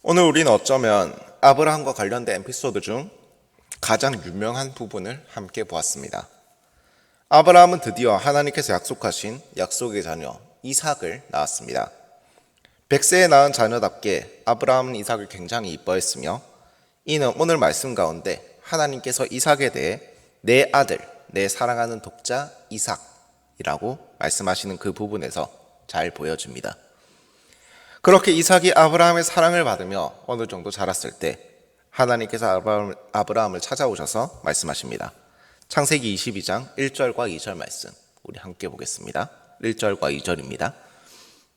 오늘 우리는 어쩌면 아브라함과 관련된 에피소드 중 가장 유명한 부분을 함께 보았습니다. 아브라함은 드디어 하나님께서 약속하신 약속의 자녀 이삭을 낳았습니다. 100세에 낳은 자녀답게 아브라함은 이삭을 굉장히 이뻐했으며 이는 오늘 말씀 가운데 하나님께서 이삭에 대해 내 아들, 내 사랑하는 독자 이삭이라고 말씀하시는 그 부분에서 잘 보여집니다. 그렇게 이삭이 아브라함의 사랑을 받으며 어느 정도 자랐을 때 하나님께서 아브라함을 찾아오셔서 말씀하십니다. 창세기 22장 1절과 2절 말씀 우리 함께 보겠습니다. 1절과 2절입니다.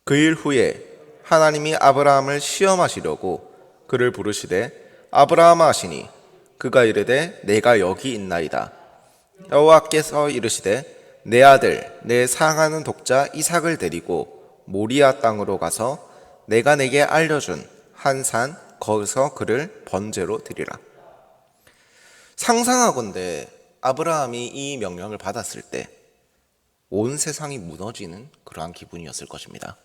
그 일 후에 하나님이 아브라함을 시험하시려고 그를 부르시되 아브라함아 하시니 그가 이르되 내가 여기 있나이다. 여호와께서 이르시되 내 아들 내 사랑하는 독자 이삭을 데리고 모리아 땅으로 가서 내가 내게 알려준 한 산 거기서 그를 번제로 드리라. 상상하건대 아브라함이 이 명령을 받았을 때 온 세상이 무너지는 그러한 기분이었을 것입니다.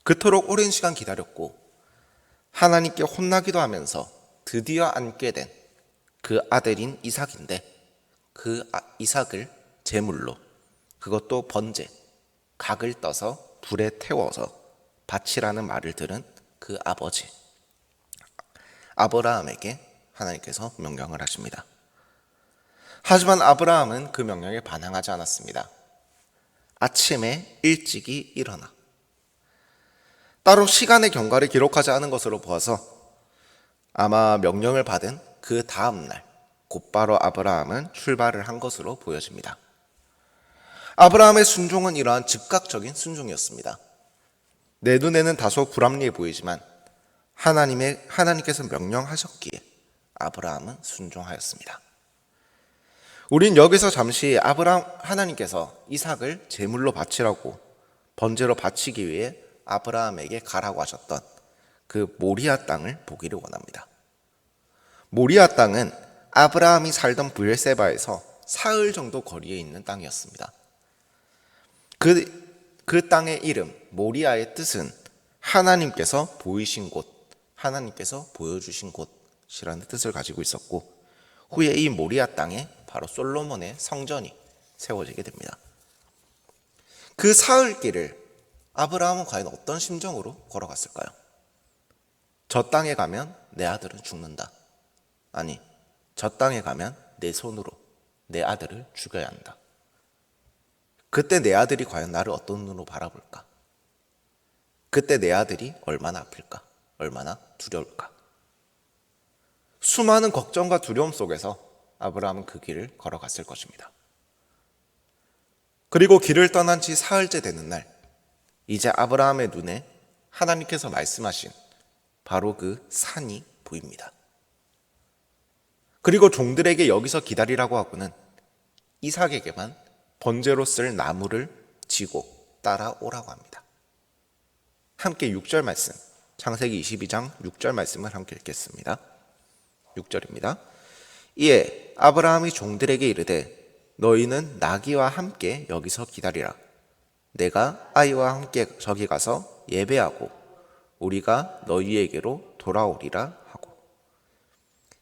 그토록 오랜 시간 기다렸고 하나님께 혼나기도 하면서 드디어 안게 된 그 아들인 이삭인데 그 이삭을 제물로 그것도 번제, 각을 떠서 불에 태워서 바치라는 말을 들은 그 아버지 아브라함에게 하나님께서 명령을 하십니다. 하지만 아브라함은 그 명령에 반항하지 않았습니다. 아침에 일찍이 일어나 따로 시간의 경과를 기록하지 않은 것으로 보아서 아마 명령을 받은 그 다음날 곧바로 아브라함은 출발을 한 것으로 보여집니다. 아브라함의 순종은 이러한 즉각적인 순종이었습니다. 내 눈에는 다소 불합리해 보이지만 하나님께서 명령하셨기에 아브라함은 순종하였습니다. 우린 여기서 잠시 하나님께서 이삭을 제물로 바치라고 번제로 바치기 위해 아브라함에게 가라고 하셨던 그 모리아 땅을 보기를 원합니다. 모리아 땅은 아브라함이 살던 브엘세바에서 사흘 정도 거리에 있는 땅이었습니다. 그 땅의 이름 모리아의 뜻은 하나님께서 보이신 곳, 하나님께서 보여주신 곳이라는 뜻을 가지고 있었고 후에 이 모리아 땅에 바로 솔로몬의 성전이 세워지게 됩니다. 그 사흘길을 아브라함은 과연 어떤 심정으로 걸어갔을까요? 저 땅에 가면 내 아들은 죽는다. 아니, 저 땅에 가면 내 손으로 내 아들을 죽여야 한다. 그때 내 아들이 과연 나를 어떤 눈으로 바라볼까? 그때 내 아들이 얼마나 아플까? 얼마나 두려울까? 수많은 걱정과 두려움 속에서 아브라함은 그 길을 걸어갔을 것입니다. 그리고 길을 떠난 지 사흘째 되는 날, 이제 아브라함의 눈에 하나님께서 말씀하신 바로 그 산이 보입니다. 그리고 종들에게 여기서 기다리라고 하고는 이삭에게만 번제로 쓸 나무를 지고 따라오라고 합니다. 함께 6절 말씀, 창세기 22장 6절 말씀을 함께 읽겠습니다. 6절입니다. 이에 아브라함이 종들에게 이르되 너희는 나귀와 함께 여기서 기다리라. 내가 아이와 함께 저기 가서 예배하고 우리가 너희에게로 돌아오리라 하고.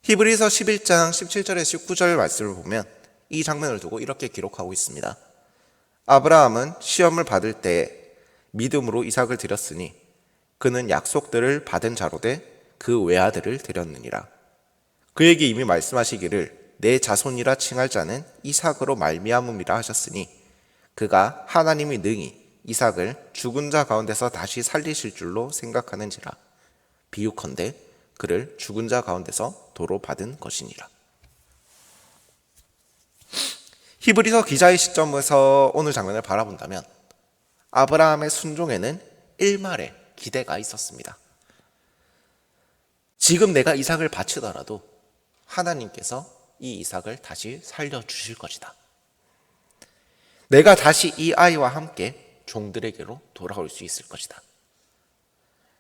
히브리서 11장 17절에서 19절 말씀을 보면 이 장면을 두고 이렇게 기록하고 있습니다. 아브라함은 시험을 받을 때에 믿음으로 이삭을 드렸으니 그는 약속들을 받은 자로되 그 외아들을 드렸느니라. 그에게 이미 말씀하시기를 내 자손이라 칭할 자는 이삭으로 말미암음이라 하셨으니 그가 하나님이 능히 이삭을 죽은 자 가운데서 다시 살리실 줄로 생각하는지라. 비유컨대 그를 죽은 자 가운데서 도로 받은 것이니라. 히브리서 기자의 시점에서 오늘 장면을 바라본다면 아브라함의 순종에는 일말의 기대가 있었습니다. 지금 내가 이삭을 바치더라도 하나님께서 이 이삭을 다시 살려주실 것이다. 내가 다시 이 아이와 함께 종들에게로 돌아올 수 있을 것이다.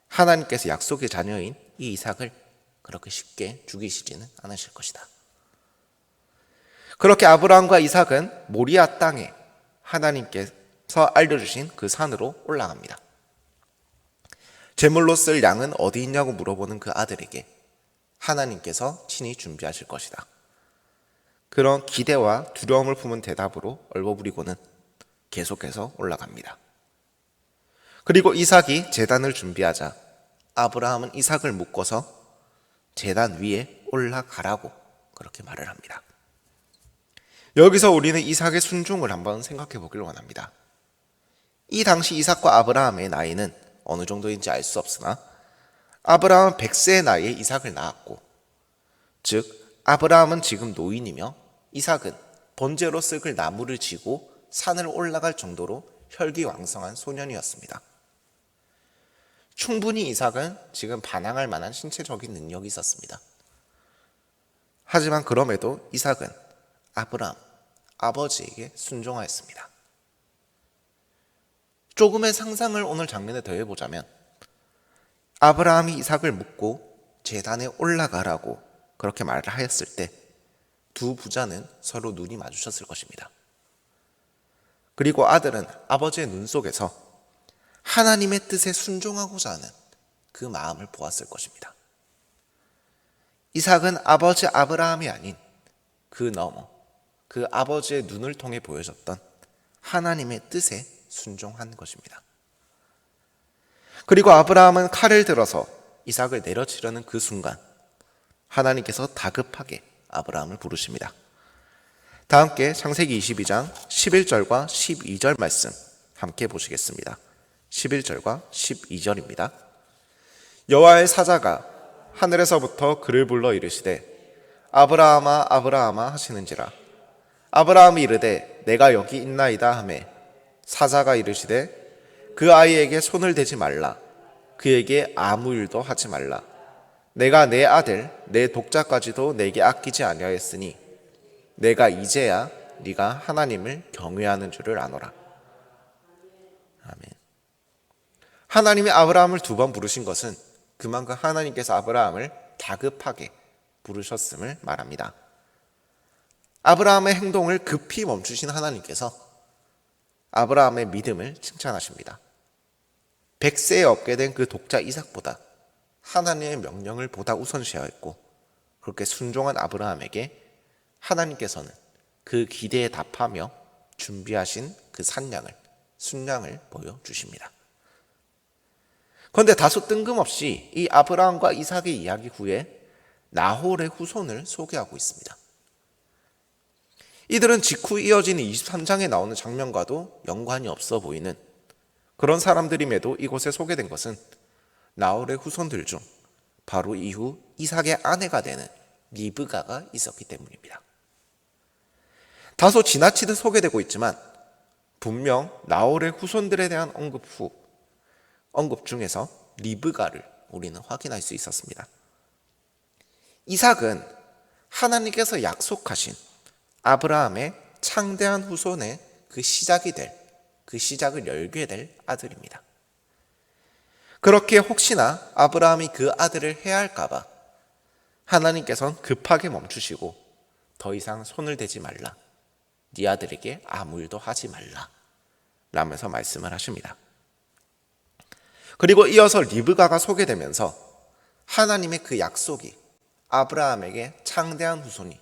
하나님께서 약속의 자녀인 이 이삭을 그렇게 쉽게 죽이시지는 않으실 것이다. 그렇게 아브라함과 이삭은 모리아 땅에 하나님께서 알려주신 그 산으로 올라갑니다. 제물로 쓸 양은 어디 있냐고 물어보는 그 아들에게 하나님께서 친히 준비하실 것이다. 그런 기대와 두려움을 품은 대답으로 얼버무리고는 계속해서 올라갑니다. 그리고 이삭이 제단을 준비하자 아브라함은 이삭을 묶어서 제단 위에 올라가라고 그렇게 말을 합니다. 여기서 우리는 이삭의 순종을 한번 생각해 보길 원합니다. 이 당시 이삭과 아브라함의 나이는 어느 정도인지 알 수 없으나 아브라함은 100세의 나이에 이삭을 낳았고, 즉 아브라함은 지금 노인이며 이삭은 번제로 쓸 나무를 지고 산을 올라갈 정도로 혈기왕성한 소년이었습니다. 충분히 이삭은 지금 반항할 만한 신체적인 능력이 있었습니다. 하지만 그럼에도 이삭은 아브라함, 아버지에게 순종하였습니다. 조금의 상상을 오늘 장면에 더해보자면 아브라함이 이삭을 묶고 제단에 올라가라고 그렇게 말을 하였을 때 두 부자는 서로 눈이 마주쳤을 것입니다. 그리고 아들은 아버지의 눈 속에서 하나님의 뜻에 순종하고자 하는 그 마음을 보았을 것입니다. 이삭은 아버지 아브라함이 아닌 그 너머, 그 아버지의 눈을 통해 보여졌던 하나님의 뜻에 순종한 것입니다. 그리고 아브라함은 칼을 들어서 이삭을 내려치려는 그 순간 하나님께서 다급하게 아브라함을 부르십니다. 다 함께 창세기 22장 11절과 12절 말씀 함께 보시겠습니다. 11절과 12절입니다. 여호와의 사자가 하늘에서부터 그를 불러 이르시되 아브라함아 아브라함아 하시는지라. 아브라함이 이르되 내가 여기 있나이다 하매 사자가 이르시되 그 아이에게 손을 대지 말라. 그에게 아무 일도 하지 말라. 내가 내 아들 내 독자까지도 내게 아끼지 아니하였으니 내가 이제야 네가 하나님을 경외하는 줄을 아노라. 아멘. 하나님이 아브라함을 두 번 부르신 것은 그만큼 하나님께서 아브라함을 다급하게 부르셨음을 말합니다. 아브라함의 행동을 급히 멈추신 하나님께서 아브라함의 믿음을 칭찬하십니다. 100세에 얻게 된 그 독자 이삭보다 하나님의 명령을 보다 우선시하였고, 그렇게 순종한 아브라함에게 하나님께서는 그 기대에 답하며 준비하신 그 순양을 보여주십니다. 그런데 다소 뜬금없이 이 아브라함과 이삭의 이야기 후에 나홀의 후손을 소개하고 있습니다. 이들은 직후 이어지는 23장에 나오는 장면과도 연관이 없어 보이는 그런 사람들임에도 이곳에 소개된 것은 나홀의 후손들 중 바로 이후 이삭의 아내가 되는 리브가가 있었기 때문입니다. 다소 지나치듯 소개되고 있지만 분명 나홀의 후손들에 대한 언급 중에서 리브가를 우리는 확인할 수 있었습니다. 이삭은 하나님께서 약속하신 아브라함의 창대한 후손의 그 시작을 열게 될 아들입니다. 그렇게 혹시나 아브라함이 그 아들을 해할까봐 하나님께서는 급하게 멈추시고 더 이상 손을 대지 말라. 네 아들에게 아무 일도 하지 말라. 라면서 말씀을 하십니다. 그리고 이어서 리브가가 소개되면서 하나님의 그 약속이 아브라함에게 창대한 후손이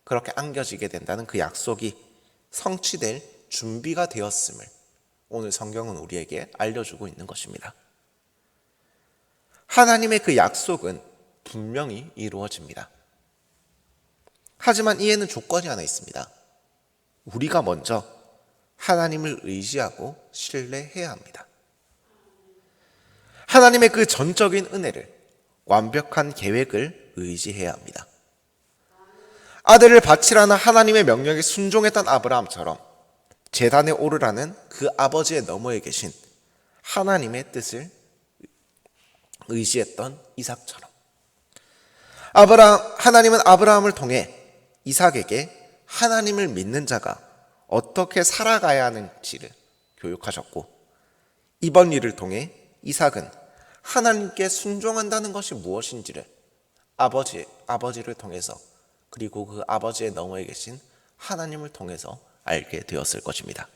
그렇게 안겨지게 된다는 그 약속이 성취될 준비가 되었음을 오늘 성경은 우리에게 알려주고 있는 것입니다. 하나님의 그 약속은 분명히 이루어집니다. 하지만 이에는 조건이 하나 있습니다. 우리가 먼저 하나님을 의지하고 신뢰해야 합니다. 하나님의 그 전적인 은혜를, 완벽한 계획을 의지해야 합니다. 아들을 바치라는 하나님의 명령에 순종했던 아브라함처럼 제단에 오르라는 그 아버지의 너머에 계신 하나님의 뜻을 의지했던 이삭처럼 하나님은 아브라함을 통해 이삭에게 하나님을 믿는 자가 어떻게 살아가야 하는지를 교육하셨고, 이번 일을 통해 이삭은 하나님께 순종한다는 것이 무엇인지를 아버지를 통해서, 그리고 그 아버지의 너머에 계신 하나님을 통해서 알게 되었을 것입니다.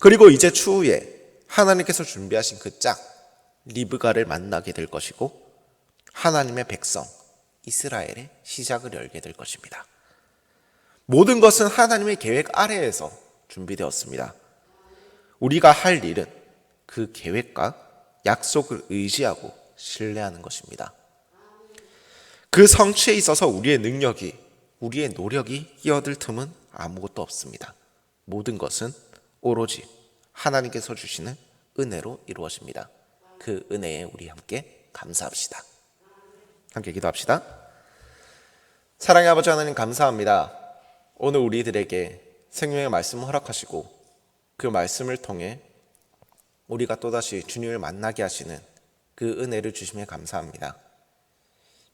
그리고 이제 추후에 하나님께서 준비하신 그 짝, 리브가를 만나게 될 것이고 하나님의 백성 이스라엘의 시작을 열게 될 것입니다. 모든 것은 하나님의 계획 아래에서 준비되었습니다. 우리가 할 일은 그 계획과 약속을 의지하고 신뢰하는 것입니다. 그 성취에 있어서 우리의 능력이, 우리의 노력이 끼어들 틈은 아무것도 없습니다. 모든 것은 오로지 하나님께서 주시는 은혜로 이루어집니다. 그 은혜에 우리 함께 감사합시다. 함께 기도합시다. 사랑의 아버지 하나님, 감사합니다. 오늘 우리들에게 생명의 말씀을 허락하시고 그 말씀을 통해 우리가 또다시 주님을 만나게 하시는 그 은혜를 주심에 감사합니다.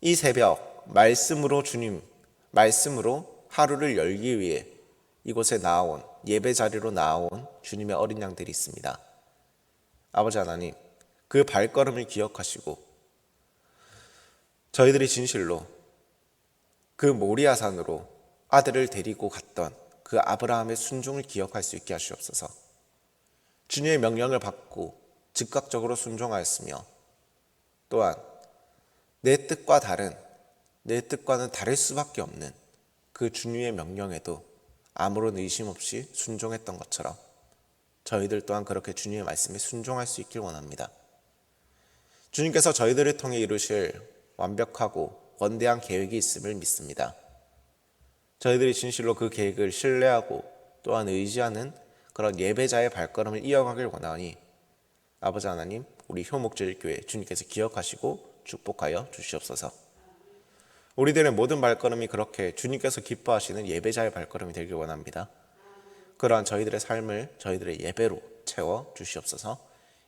이 새벽 말씀으로 하루를 열기 위해 이곳에 나온, 예배 자리로 나온 주님의 어린 양들이 있습니다. 아버지 하나님, 그 발걸음을 기억하시고 저희들이 진실로 그 모리아산으로 아들을 데리고 갔던 그 아브라함의 순종을 기억할 수 있게 하시옵소서. 주님의 명령을 받고 즉각적으로 순종하였으며 또한 내 뜻과는 다를 수밖에 없는 그 주님의 명령에도 아무런 의심 없이 순종했던 것처럼 저희들 또한 그렇게 주님의 말씀에 순종할 수 있길 원합니다. 주님께서 저희들을 통해 이루실 완벽하고 원대한 계획이 있음을 믿습니다. 저희들이 진실로 그 계획을 신뢰하고 또한 의지하는 그런 예배자의 발걸음을 이어가길 원하니 아버지 하나님, 우리 효목제일교회 주님께서 기억하시고 축복하여 주시옵소서. 우리들의 모든 발걸음이 그렇게 주님께서 기뻐하시는 예배자의 발걸음이 되길 원합니다. 그러한 저희들의 삶을 저희들의 예배로 채워 주시옵소서.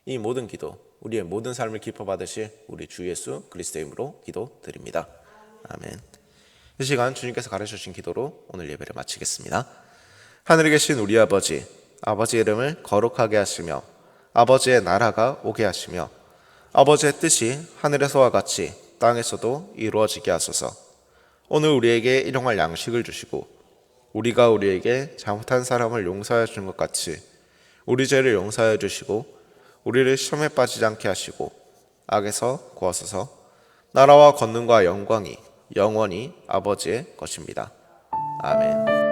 이 모든 기도, 우리의 모든 삶을 기뻐 받으실 우리 주 예수 그리스도의 이름으로 기도드립니다. 아멘. 이 시간 주님께서 가르쳐 주신 기도로 오늘 예배를 마치겠습니다. 하늘에 계신 우리 아버지, 아버지의 이름을 거룩하게 하시며 아버지의 나라가 오게 하시며 아버지의 뜻이 하늘에서와 같이 땅에서도 이루어지게 하소서. 오늘 우리에게 일용할 양식을 주시고 우리가 우리에게 잘못한 사람을 용서하여 주는 것 같이 우리 죄를 용서하여 주시고 우리를 시험에 빠지지 않게 하시고 악에서 구하소서. 나라와 권능과 영광이 영원히 아버지의 것입니다. 아멘.